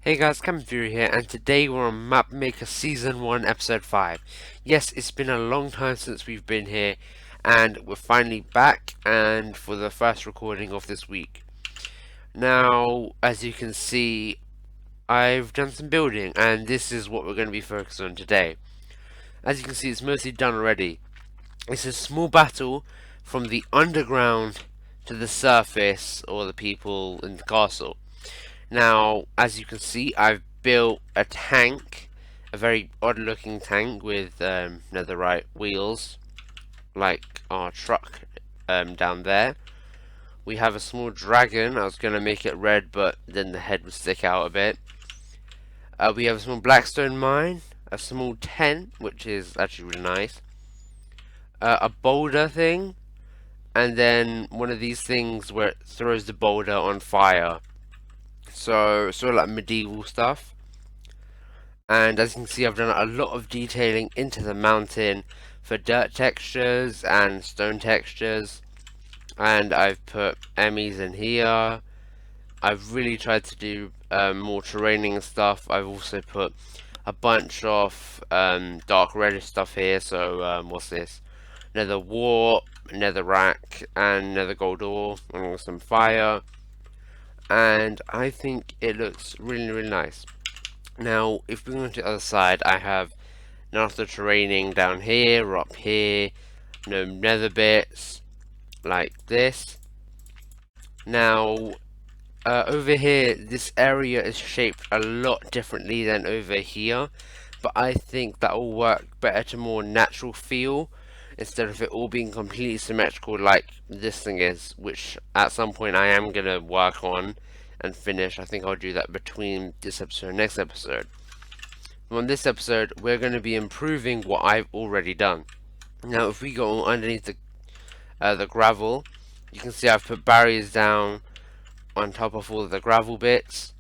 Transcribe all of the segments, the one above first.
Hey guys, Cameron Fury here, and today we're on Map Maker Season 1, Episode 5. Yes, it's been a long time since we've been here, and we're finally back, and for the first recording of this week. Now, as you can see, I've done some building, and this is what we're going to be focused on today. As you can see, it's mostly done already. It's a small battle from the underground to the surface, or the people in the castle. Now, as you can see, I've built a tank, a very odd looking tank with netherite wheels, like our truck down there. We have a small dragon. I was going to make it red, but then the head would stick out a bit. We have a small blackstone mine, a small tent, which is actually really nice, a boulder thing, and then one of these things where it throws the boulder on fire. So, sort of like medieval stuff. And as you can see, I've done a lot of detailing into the mountain for dirt textures and stone textures, and I've put Emmys in here. I've really tried to do more terraining stuff. I've also put a bunch of dark reddish stuff here. So what's this? Nether warp, nether rack, and nether gold ore, and some fire. And I think it looks really nice. Now, if we go to the other side, I have none of the terraining down here or up here, no nether bits, like this. Now, over here, this area is shaped a lot differently than over here, but I think that will work better to more natural feel, instead of it all being completely symmetrical like this thing is, which at some point I am going to work on and finish. I think I'll do that between this episode and next episode. On this episode, we're going to be improving what I've already done. Now, if we go underneath the gravel, you can see I've put barriers down on top of all of the gravel bits,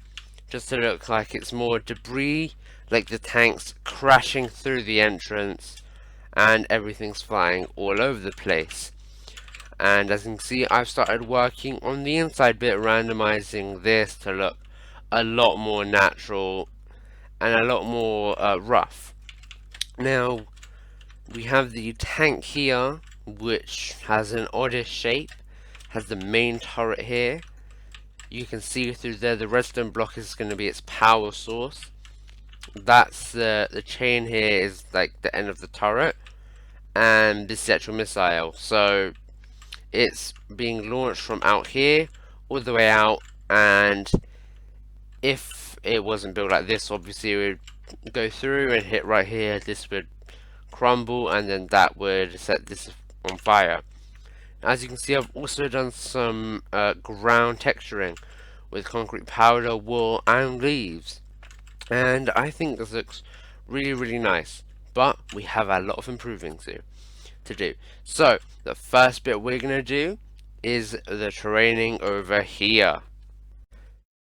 just to look like it's more debris, like the tanks crashing through the entrance, and everything's flying all over the place. And as you can see, I've started working on the inside bit, randomizing this to look a lot more natural and a lot more rough. Now, we have the tank here, which has an oddish shape, has the main turret here. You can see through there the redstone block is going to be its power source. That's the chain here is like the end of the turret, and this is the actual missile. So it's being launched from out here all the way out, and if it wasn't built like this, obviously it would go through and hit right here. This would crumble, and then that would set this on fire. As you can see, I've also done some ground texturing with concrete powder, wool, and leaves, and I think this looks really nice, but we have a lot of improving to do. So the first bit we're going to do is the terraining over here.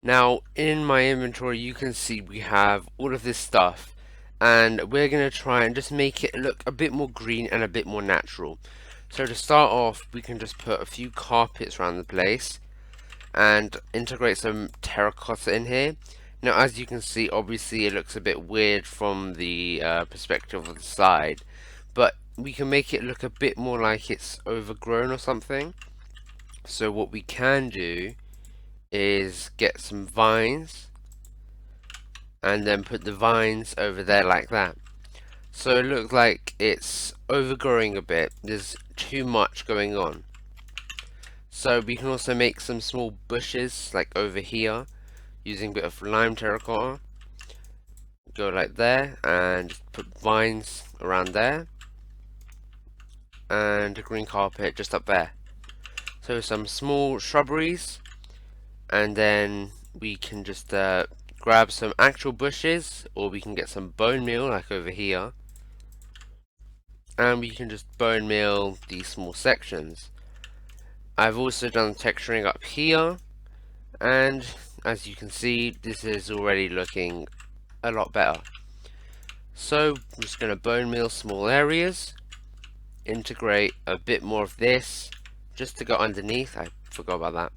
Now, in my inventory, you can see we have all of this stuff, and we're going to try and just make it look a bit more green and a bit more natural. So to start off, we can just put a few carpets around the place and integrate some terracotta in here. Now, as you can see, obviously it looks a bit weird from the perspective of the side, but we can make it look a bit more like it's overgrown or something. So what we can do is get some vines and then put the vines over there like that. So it looks like it's overgrowing a bit. There's too much going on. So we can also make some small bushes like over here using a bit of lime terracotta. Go like there and put vines around there, and a green carpet just up there. So some small shrubberies, and then we can just grab some actual bushes, or we can get some bone meal like over here, and we can just bone meal these small sections. I've also done texturing up here, and as you can see, this is already looking a lot better. So I'm just going to bone meal small areas, integrate a bit more of this just to go underneath. I forgot about that.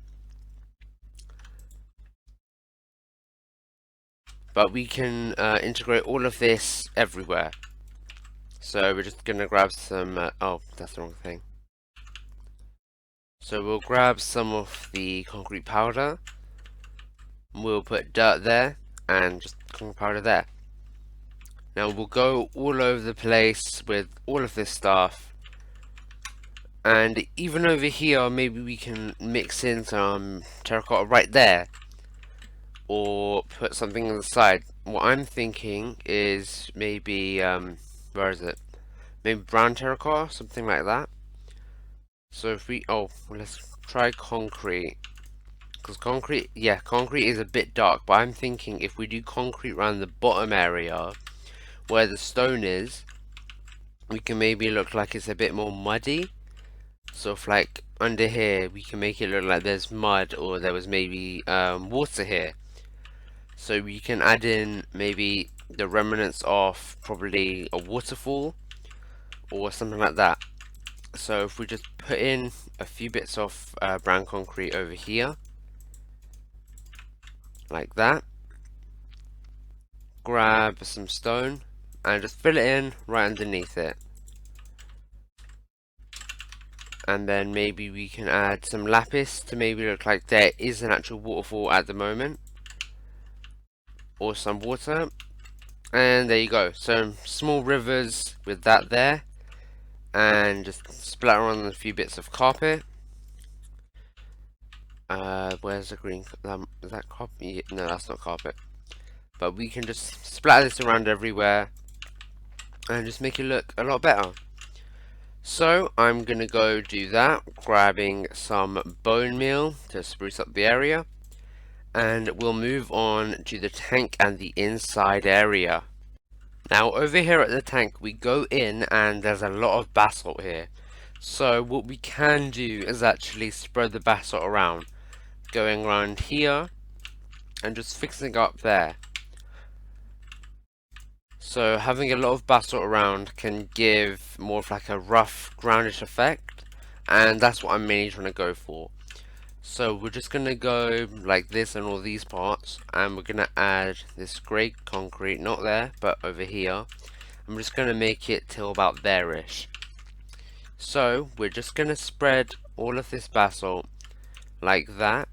but we can integrate all of this everywhere. So we're just gonna grab some, oh, that's the wrong thing. So we'll grab some of the concrete powder, we'll put dirt there, and just concrete powder there. Now we'll go all over the place with all of this stuff, and even over here maybe we can mix in some terracotta right there, or put something on the side. What I'm thinking is maybe, where is it? Maybe brown terracotta, something like that. So if we, oh, well, let's try concrete. Because concrete, yeah, concrete is a bit dark, but I'm thinking if we do concrete around the bottom area, where the stone is, we can maybe look like it's a bit more muddy. So if like under here, we can make it look like there's mud, or there was maybe water here. So we can add in maybe the remnants of probably a waterfall, or something like that. So if we just put in a few bits of brown concrete over here, like that, grab some stone and just fill it in right underneath it, and then maybe we can add some lapis to maybe look like there is an actual waterfall at the moment, or some water. And there you go, some small rivers with that there, and just splatter on a few bits of carpet. Where's the green? Is that carpet? No, that's not carpet. But we can just splatter this around everywhere and just make it look a lot better. So I'm gonna go do that, grabbing some bone meal to spruce up the area, and we'll move on to the tank and the inside area. Now over here at the tank we go in and there's a lot of basalt here. So what we can do is actually spread the basalt around, going around here and just fixing up there. So having a lot of basalt around can give more of like a rough groundish effect, and that's what I'm mainly trying to go for. So we're just going to go like this on all these parts, and we're going to add this grey concrete, not there but over here. I'm just going to make it till about there-ish. So we're just going to spread all of this basalt like that,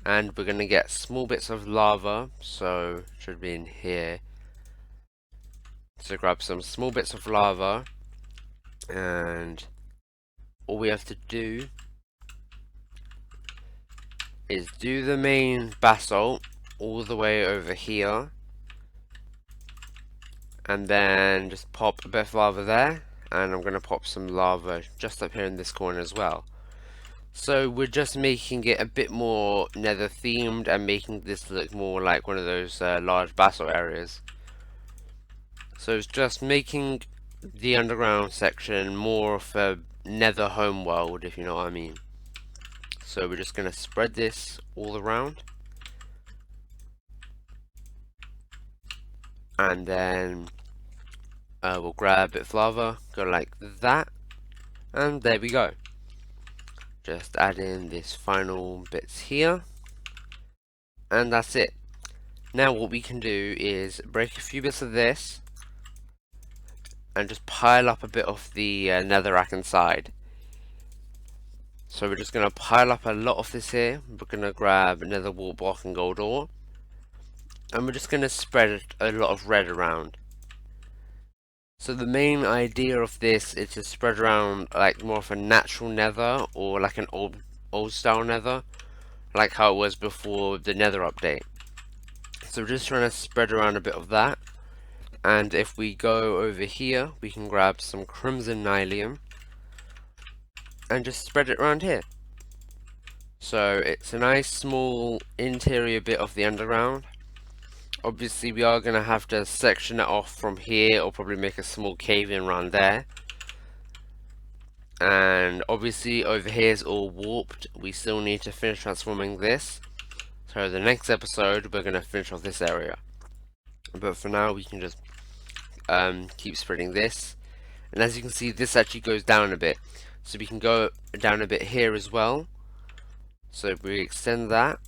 and we're going to get small bits of lava, so it should be in here. So grab some small bits of lava, and all we have to do is do the main basalt all the way over here, and then just pop a bit of lava there, and I'm going to pop some lava just up here in this corner as well. So we're just making it a bit more nether themed and making this look more like one of those large basalt areas. So it's just making the underground section more of a nether home world, if you know what I mean. So we're just going to spread this all around, and then we'll grab a bit of lava, go like that, and there we go. Just add in this final bits here, and that's it. Now what we can do is break a few bits of this and just pile up a bit of the netherrack inside. So we're just going to pile up a lot of this here. We're going to grab another wall block and gold ore, and we're just going to spread a lot of red around. So the main idea of this is to spread around like more of a natural nether, or like an old style nether, like how it was before the nether update. So we're just trying to spread around a bit of that. And if we go over here, we can grab some crimson nylium and just spread it around here. So it's a nice small interior bit of the underground. Obviously we are going to have to section it off from here, or probably make a small cave in around there. And obviously over here is all warped. We still need to finish transforming this. So the next episode we're going to finish off this area. But for now we can just keep spreading this. And as you can see, this actually goes down a bit. So we can go down a bit here as well. So if we extend that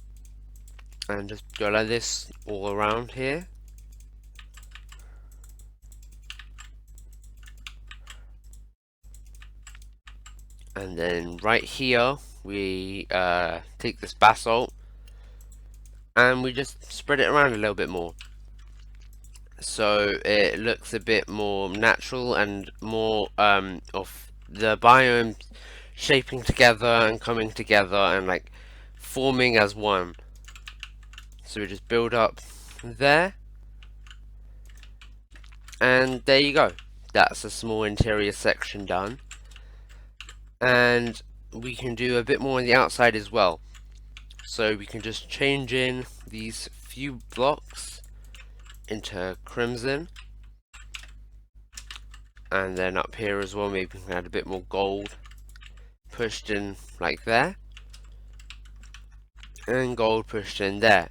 and just go like this all around here, And then right here we take this basalt and we just spread it around a little bit more, so it looks a bit more natural and more of the biome shaping together and coming together and like forming as one. So we just build up there, and there you go. That's a small interior section done. And we can do a bit more on the outside as well. So we can just change in these few blocks into crimson. And then up here as well, maybe we can add a bit more gold pushed in like there. And gold pushed in there.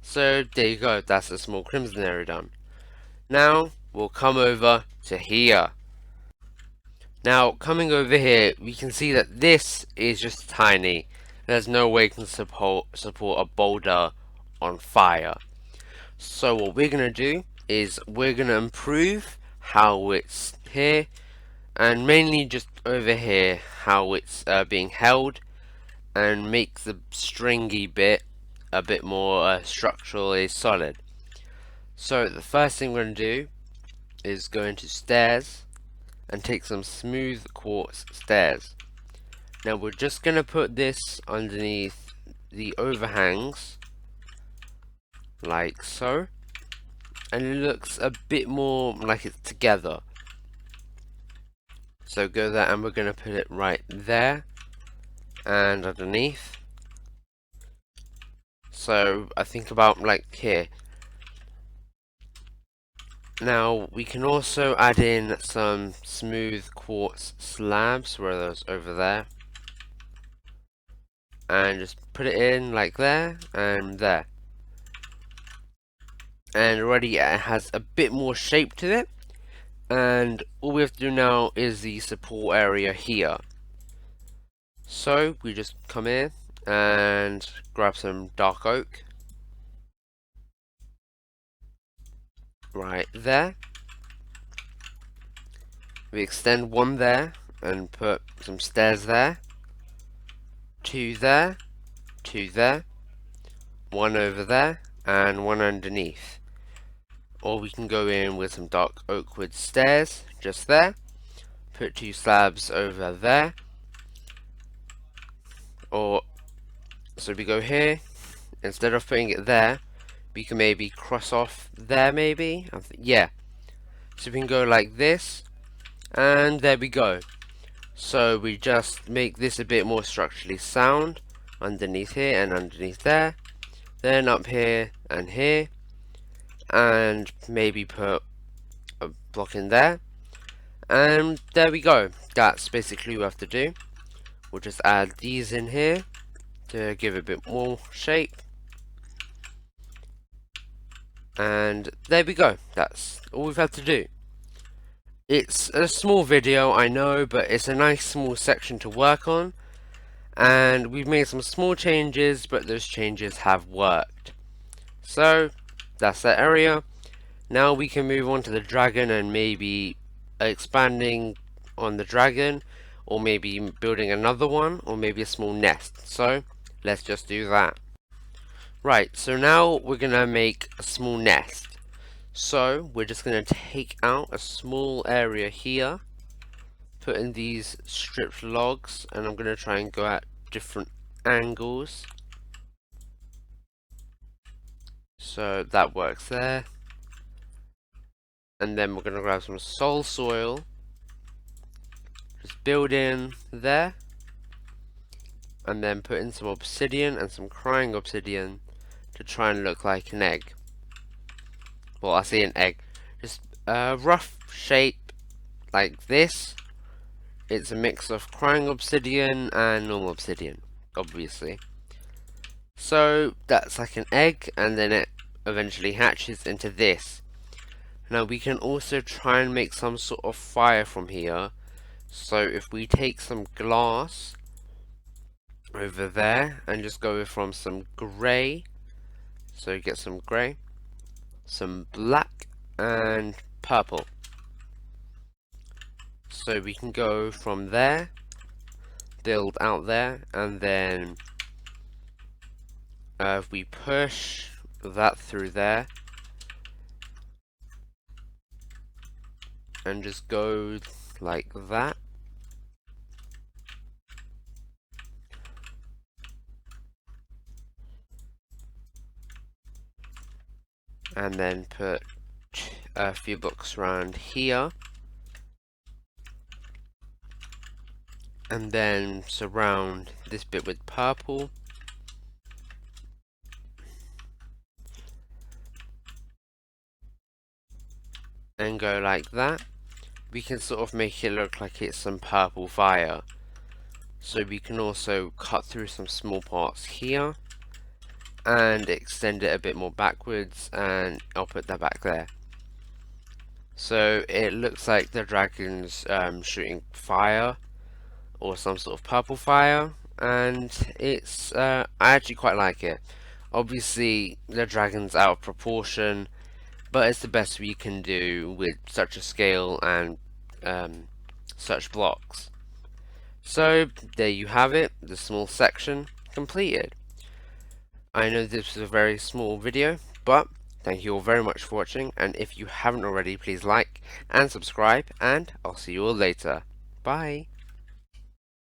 So there you go, that's a small crimson area done. Now we'll come over to here. Now coming over here, we can see that this is just tiny. There's no way it can support a boulder on fire. So what we're gonna do is we're gonna improve how it's here, and mainly just over here how it's being held, and make the stringy bit a bit more structurally solid. So the first thing we're going to do is go into stairs and take some smooth quartz stairs. Now we're just going to put this underneath the overhangs like so, and it looks a bit more like it's together. So go there, and we're going to put it right there and underneath. So I think about like here. Now we can also add in some smooth quartz slabs, where those over there, and just put it in like there and there. And already it has a bit more shape to it, and all we have to do now is the support area here. So we just come in and grab some dark oak right there. We extend one there and put some stairs there, two there, two there, one over there, and one underneath. Or we can go in with some dark oak wood stairs just there, put two slabs over there. Or so we go here, instead of putting it there, we can maybe cross off there, maybe. Yeah, so we can go like this, and there we go. So we just make this a bit more structurally sound underneath here and underneath there, then up here and here, and maybe put a block in there, and there we go. That's basically what we have to do. We'll just add these in here to give a bit more shape. And there we go. That's all we've had to do. It's a small video, I know, but it's a nice small section to work on. And we've made some small changes, but those changes have worked. So that's that area. Now we can move on to the dragon and maybe expanding on the dragon, or maybe building another one, or maybe a small nest. So let's just do that. Right, so now we're gonna make a small nest. So we're just gonna take out a small area here, put in these stripped logs, and I'm gonna try and go at different angles. So that works there. And then we're gonna grab some soul soil, just build in there, and then put in some obsidian and some crying obsidian to try and look like an egg. Well, I see an egg. Just a rough shape like this. It's a mix of crying obsidian and normal obsidian, obviously. So that's like an egg, and then it eventually hatches into this. Now we can also try and make some sort of fire from here. So if we take some glass over there and just go from some grey, so get some grey, some black and purple. So we can go from there build out there, and then we push that through there and just go like that. And then put a few blocks around here, and then surround this bit with purple, and go like that. We can sort of make it look like it's some purple fire, so we can also cut through some small parts here and extend it a bit more backwards, and I'll put that back there. So it looks like the dragon's shooting fire or some sort of purple fire, and it's I actually quite like it. Obviously the dragon's out of proportion, but it's the best we can do with such a scale and such blocks. So there you have it, the small section completed. I know this was a very small video, but thank you all very much for watching, and if you haven't already, please like and subscribe, and I'll see you all later. Bye!